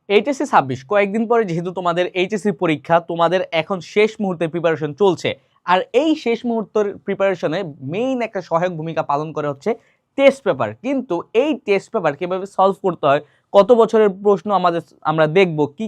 HSC 26 কয়েকদিন পরে যেহেতু তোমাদের এইচএসসি পরীক্ষা, তোমাদের এখন শেষ মুহূর্তে প্রিপারেশন চলছে। আর এই শেষ মুহূর্তের প্রিপারেশনে মেইন একটা সহায়ক ভূমিকা পালন করে হচ্ছে টেস্ট পেপার। কিন্তু এই টেস্ট পেপার কিভাবে সলভ করতে হয়, কত বছরের প্রশ্ন আমরা দেখব, কি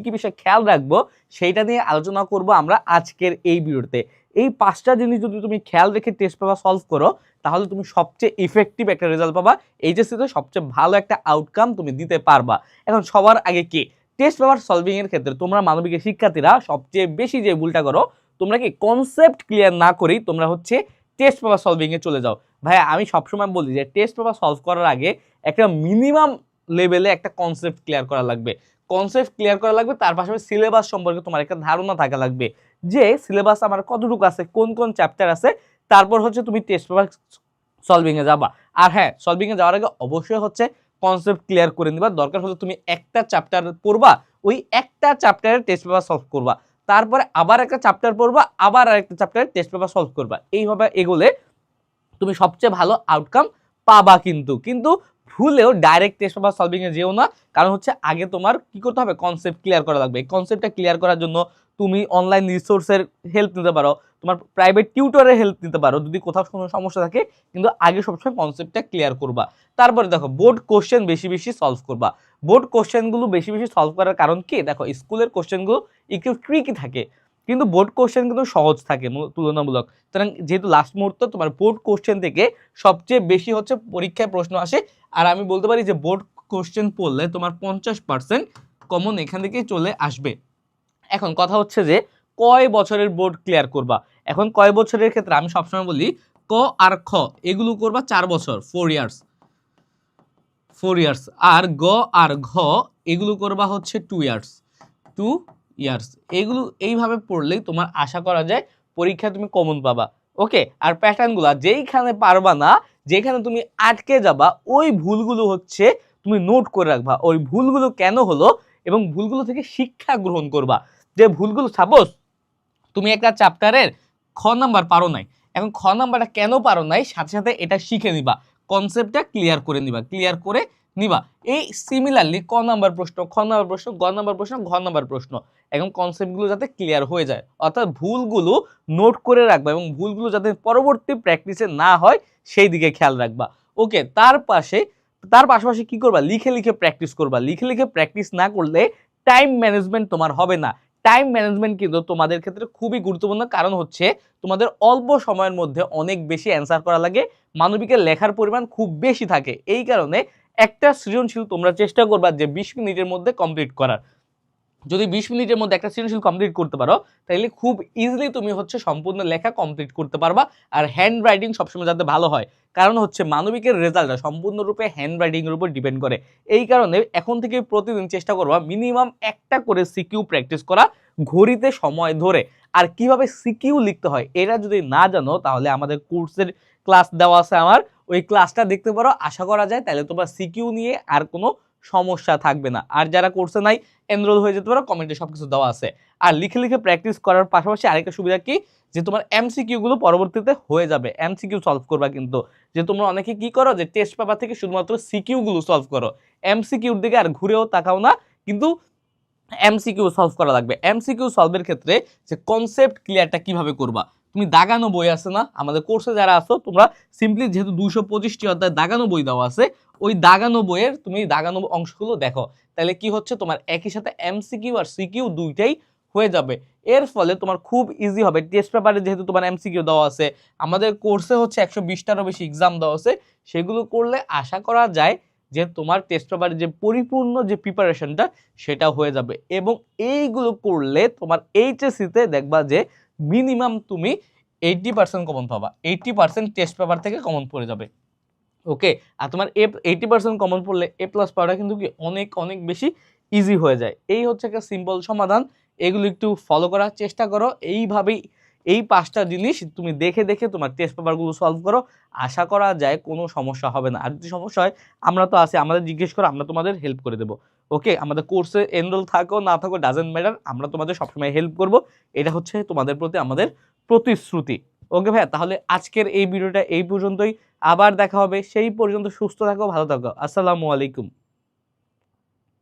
কি বিষয় খেয়াল রাখবো, সেইটা নিয়ে আলোচনা করব আমরা আজকের এই ভিডিওতে। এই 5টা জিনিস যদি তুমি খেয়াল রেখে টেস্ট পেপার সলভ করো, তাহলে তুমি সবচেয়ে ইফেক্টিভ একটা রেজাল্ট পাবা, এইচএসসিতে সবচেয়ে ভালো একটা আউটকাম তুমি দিতে পারবা। এখন সবার আগে কি, টেস্ট পেপার সলভিং এর ক্ষেত্রে তোমরা মানবিকের শিক্ষার্থীরা সবচেয়ে বেশি যে ভুলটা করো, তোমরা কি কনসেপ্ট ক্লিয়ার না করেই তোমরা হচ্ছে টেস্ট পেপার সলভিং এ চলে যাও। ভাই আমি সবসময় বলি যে টেস্ট পেপার সলভ করার আগে একটা মিনিমাম লেভেলে একটা কনসেপ্ট ক্লিয়ার করা লাগবে। কনসেপ্ট ক্লিয়ার করা লাগবে, তার পাশাপাশি সিলেবাস সম্পর্কে তোমার একটা ধারণা থাকা লাগবে যে সিলেবাস আমার কতটুকু আছে, কোন কোন চ্যাপ্টার আছে। তারপর হচ্ছে তুমি টেস্ট পেপার সলভিং এ যাবা। আর হ্যাঁ, সলভিং এ যাওয়ার আগে অবশ্যই হচ্ছে কনসেপ্ট ক্লিয়ার করে নিবা। দরকার হলে তুমি একটা চ্যাপ্টার পড়বা, ওই একটা চ্যাপ্টারের টেস্ট পেপার সলভ করবা, তারপরে আবার একটা চ্যাপ্টার পড়বা, আবার আরেকটা চ্যাপ্টারের টেস্ট পেপার সলভ করবা। এইভাবে এগোলে তুমি সবচেয়ে ভালো আউটকাম পাবা। কিন্তু ভুলেও ডাইরেক্ট টেস্ট পেপার সলভিং এ যেও না, কারণ হচ্ছে আগে তোমার কি করতে হবে, কনসেপ্ট ক্লিয়ার করা লাগবে। এই কনসেপ্টটা ক্লিয়ার করার জন্য তুমি অনলাইন রিসোর্সের হেল্প নিতে পারো, তোমার প্রাইভেট টিউটরের হেল্প নিতে পারো যদি কোথাও কোনো সমস্যা থাকে। কিন্তু আগে সবসময় কনসেপ্টটা ক্লিয়ার করবা। তারপরে দেখো বোর্ড কোশ্চেন বেশি বেশি সলভ করবা। বোর্ড কোশ্চেনগুলো বেশি বেশি সলভ করার কারণ কি, দেখো স্কুলের কোশ্চেনগুলো একটু ট্রিকি থাকে, কিন্তু বোর্ড কোশ্চেন কিন্তু সহজ থাকে তুলনামূলক। সুতরাং যেহেতু লাস্ট মুহূর্ত, তোমার বোর্ড কোশ্চেন থেকে সবচেয়ে বেশি হচ্ছে পরীক্ষায় প্রশ্ন আসে। আর আমি বলতে পারি যে বোর্ড কোশ্চেন পড়লে তোমার 50% কমন এখান থেকে চলে আসবে। এখন কথা হচ্ছে যে কয় বছরের বোর্ড ক্লিয়ার করবা। এখন কয় বছরের ক্ষেত্রে আমি সবসময় বলি ক আর খ এগুলো করবা 4 বছর, 4 ইয়ার্স। আর গ আর ঘ এগুলো করবা হচ্ছে 2 ইয়ার্স। এগুলো এইভাবে পড়লেই তোমার আশা করা যায় পরীক্ষায় তুমি কমন পাবা। ওকে, আর প্যাটার্নগুলো যেইখানে পারবা না, যেখানে তুমি আটকে যাবা, ওই ভুলগুলো হচ্ছে তুমি নোট করে রাখবা। ওই ভুলগুলো কেন হলো এবং ভুলগুলো থেকে শিক্ষা গ্রহণ করবা। যে ভুলগুলো, সাপোজ তুমি একটা চ্যাপ্টারের খ নাম্বার পারো নাই, এখন খ নাম্বারটা কেন পারো নাই, সাথে সাথে এটা শিখে নিবা, কনসেপ্টটা ক্লিয়ার করে নিবা। এই সিমিলারলি ক নাম্বার প্রশ্ন, খ নাম্বার প্রশ্ন, গ নাম্বার প্রশ্ন, ঘ নাম্বার প্রশ্ন, এখন কনসেপ্টগুলো যাতে ক্লিয়ার হয়ে যায়, অর্থাৎ ভুলগুলো নোট করে রাখবা এবং ভুলগুলো যাতে পরবর্তী প্র্যাকটিসে না হয় সেই দিকে খেয়াল রাখবা। ওকে, তার পাশাপাশি কি করবা, লিখে লিখে প্র্যাকটিস করবা। লিখে লিখে প্র্যাকটিস না করলে টাইম ম্যানেজমেন্ট তোমার হবে না। টাইম ম্যানেজমেন্ট কিন্তু তোমাদের ক্ষেত্রে খুবই গুরুত্বপূর্ণ, কারণ হচ্ছে তোমাদের অল্প সময়ের মধ্যে অনেক বেশি অ্যান্সার করা লাগে, মানবিকের লেখার পরিমাণ খুব বেশি থাকে। এই কারণে একটা সৃজনশীল তোমরা চেষ্টা করবা যে 20 মিনিটের মধ্যে কমপ্লিট করার। যদি 20 মিনিটের মধ্যে একটা সৃজনশীল কমপ্লিট করতে পারো, তাহলে খুব ইজিলি তুমি হচ্ছে সম্পূর্ণ লেখা কমপ্লিট করতে পারবা। আর হ্যান্ড রাইটিং সবসময় যাতে ভালো হয়, কারণ হচ্ছে মানবিকের রেজাল্টটা সম্পূর্ণরূপে হ্যান্ড রাইটিং এর উপর ডিপেন্ড করে। এই কারণে এখন থেকে প্রতিদিন চেষ্টা করবা মিনিমাম একটা করে সিকিউ প্র্যাকটিস করা, ঘড়িতে সময় ধরে। আর কিভাবে সিকিউ লিখতে হয় এটা যদি না জানো, তাহলে আমাদের কোর্সের ক্লাস দেওয়া আছে আমার, ওই ক্লাসটা দেখতে পারো। আশা করা যায় তাহলে তোমার সিকিউ নিয়ে আর কোনো সমস্যা থাকবে না। আর যারা কোর্সে নাই, এনরোল হয়ে যেতে পারো, কমেন্টে সবকিছু দেওয়া আছে। আর লিখে লিখে প্র্যাকটিস করার পাশাপাশি আরেকটা সুবিধা কি, যে তোমার এমসিকিউ গুলো পরবর্তীতে হয়ে যাবে। এমসিকিউ সলভ করবা, কিন্তু যে তোমরা অনেকে কি করো যে টেস্ট পেপার থেকে শুধুমাত্র সিকিউ গুলো সলভ করো, এমসিকিউর দিকে আর ঘুরেও তাকাও না। কিন্তু এমসিকিউ সলভ করা লাগবে। এমসিকিউ সলভের ক্ষেত্রে যে কনসেপ্ট ক্লিয়ারটা কিভাবে করবা, তুমি দাগানো বই আছে না, আমাদের কোর্সে যারা আছো তোমরা সিম্পলি, যেহেতু 225টি অধ্যায় দাগানো বই দেওয়া আছে, ওই দাগানো বইয়ের তুমি দাগানো অংশগুলো দেখো, তাহলে কি হচ্ছে তোমার একই সাথে এমসিকিউ আর সিকিউ দুইটাই হয়ে যাবে। এর ফলে তোমার খুব ইজি হবে। টেস্ট পেপারে যেহেতু তোমার এমসিকিউ দেওয়া আছে, আমাদের কোর্সে হচ্ছে 120টারও বেশি এক্সাম দেওয়া আছে, সেগুলো করলে আশা করা যায় যে তোমার টেস্ট পেপারের যে পরিপূর্ণ যে প্রিপারেশনটা সেটা হয়ে যাবে। এবং এইগুলো করলে তোমার এইচএসসিতে দেখবা যে মিনিমাম তুমি 80% কমন পাবা, 80% টেস্ট পেপার থেকে কমন পড়ে যাবে। ওকে, আর তোমার 80% কমন পড়লে এ প্লাস পাওয়াটা কিন্তু কি অনেক অনেক বেশি ইজি হয়ে যায়। এই হচ্ছে একটা সিম্পল সমাধান, এগুলো একটু ফলো করার চেষ্টা করো। এইভাবেই এই 5টা জিনিস তুমি দেখে দেখে তোমার টেস্ট পেপারগুলো সলভ করো, আশা করা যায় কোনো সমস্যা হবে না। আর যদি সমস্যা হয়, আমরা তো আছি, আমাদের জিজ্ঞেস করো, আমরা তোমাদের হেল্প করে দেবো। ওকে, আমাদের কোর্সে এনরোল থাকো না থাকো ডাজেন্ট ম্যাটার, আমরা তোমাদের সবসময় হেল্প করব। এটা হচ্ছে তোমাদের প্রতি আমাদের প্রতিশ্রুতি। ওকে ভাইয়া, তাহলে আজকের এই ভিডিওটা এই পর্যন্তই। আবার দেখা হবে, সেই পর্যন্ত সুস্থ থাকো, ভালো থাকো। আসসালামু আলাইকুম।